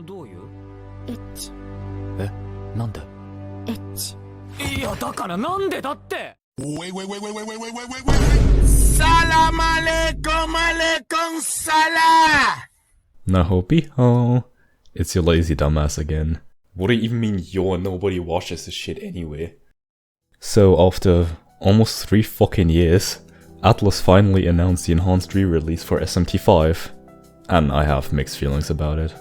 どういうエッチ。なんでエッチ。いやだからなんでだって Wait. Salam alaikum salah! Nahobiho. It's your lazy dumbass again. What do you even mean yo? Nobody watches this shit anyway. So after almost 3 fucking years, Atlus finally announced the enhanced re-release for SMT V, and I have mixed feelings about it.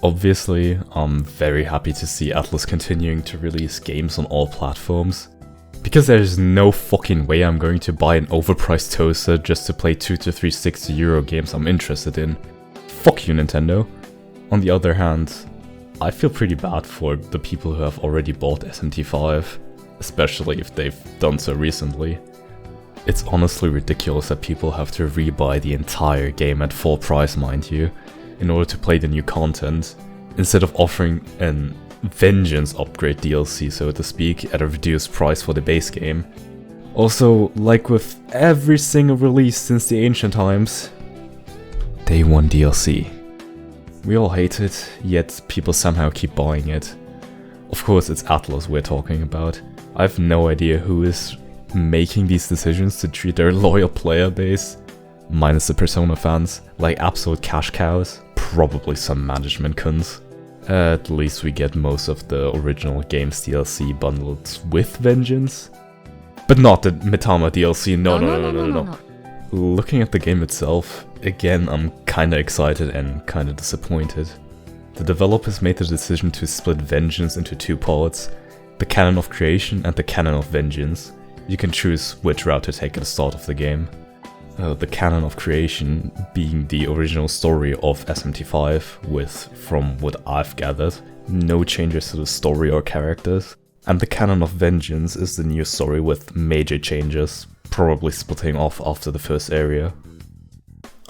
Obviously, I'm very happy to see Atlus continuing to release games on all platforms, because there's no fucking way I'm going to buy an overpriced toaster just to play 2 to 3 €60 games I'm interested in. Fuck you, Nintendo. On the other hand, I feel pretty bad for the people who have already bought SMT V, especially if they've done so recently. It's honestly ridiculous that people have to rebuy the entire game at full price, mind you, in order to play the new content, instead of offering an Vengeance upgrade DLC, so to speak, at a reduced price for the base game. Also, like with every single release since the ancient times, Day 1 DLC. We all hate it, yet people somehow keep buying it. Of course, it's Atlus we're talking about. I have no idea who is making these decisions to treat their loyal player base, minus the Persona fans, like absolute cash cows. Probably some management cunts. At least we get most of the original game's DLC bundled with Vengeance. But not the Mitama DLC, no. Looking at the game itself, again I'm kinda excited and kinda disappointed. The developers made the decision to split Vengeance into 2 parts, the Canon of Creation and the Canon of Vengeance. You can choose which route to take at the start of the game. The Canon of Creation being the original story of SMT V, with, from what I've gathered, no changes to the story or characters. And the Canon of Vengeance is the new story with major changes, probably splitting off after the first area.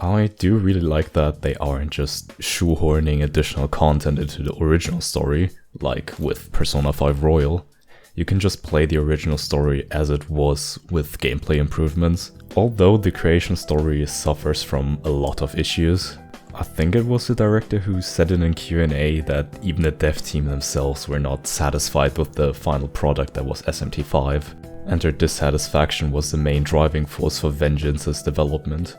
I do really like that they aren't just shoehorning additional content into the original story, like with Persona 5 Royal. You can just play the original story as it was with gameplay improvements. Although the creation story suffers from a lot of issues. I think it was the director who said in a Q&A that even the dev team themselves were not satisfied with the final product that was SMT V, and their dissatisfaction was the main driving force for Vengeance's development.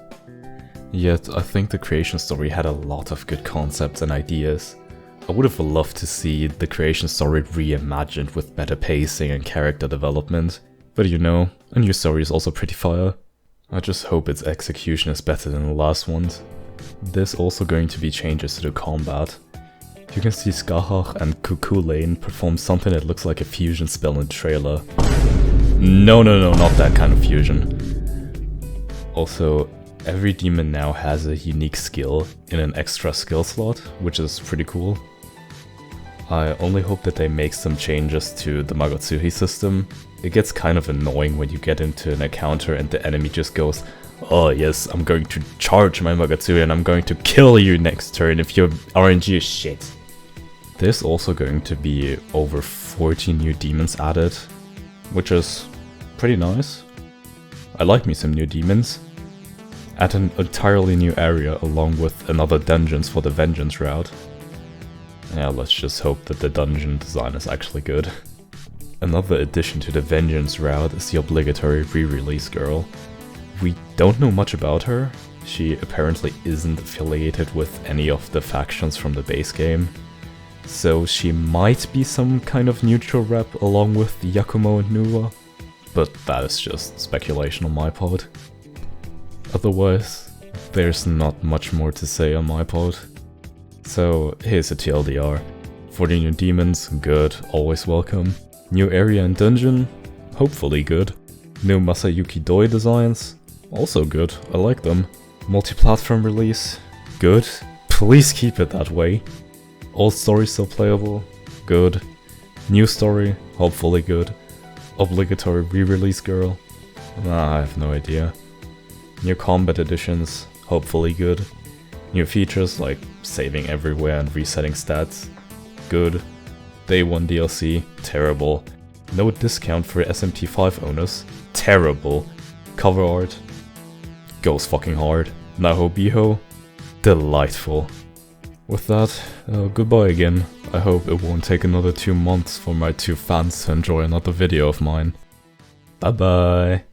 Yet I think the creation story had a lot of good concepts and ideas. I would have loved to see the creation story reimagined with better pacing and character development, but you know, a new story is also pretty fire. I just hope its execution is better than the last ones. There's also going to be changes to the combat. You can see Skahach and Cuckoo Lane perform something that looks like a fusion spell in the trailer. No, not that kind of fusion. Also, every demon now has a unique skill in an extra skill slot, which is pretty cool. I only hope that they make some changes to the Magatsuhi system. It gets kind of annoying when you get into an encounter and the enemy just goes, "Oh yes, I'm going to charge my Magatsuhi and I'm going to kill you next turn if your RNG is shit." There's also going to be over 40 new demons added, which is pretty nice. I like me some new demons. Add an entirely new area along with another dungeons for the Vengeance route. Yeah, let's just hope that the dungeon design is actually good. Another addition to the Vengeance route is the obligatory re-release girl. We don't know much about her. She apparently isn't affiliated with any of the factions from the base game. So she might be some kind of neutral rep along with Yakumo and Nuwa. But that is just speculation on my part. Otherwise, there's not much more to say on my part. So here's a TLDR. 40 new demons, good, always welcome. New area and dungeon, hopefully good. New Masayuki Doi designs, also good, I like them. Multi-platform release, good, please keep it that way. Old story still playable, good. New story, hopefully good. Obligatory re-release girl, I have no idea. New combat additions, hopefully good. New features like saving everywhere and resetting stats, good. Day 1 DLC, terrible. No discount for SMT V owners, terrible. Cover art, goes fucking hard. Naho Biho, delightful. With that, goodbye again. I hope it won't take another 2 months for my 2 fans to enjoy another video of mine. Bye bye.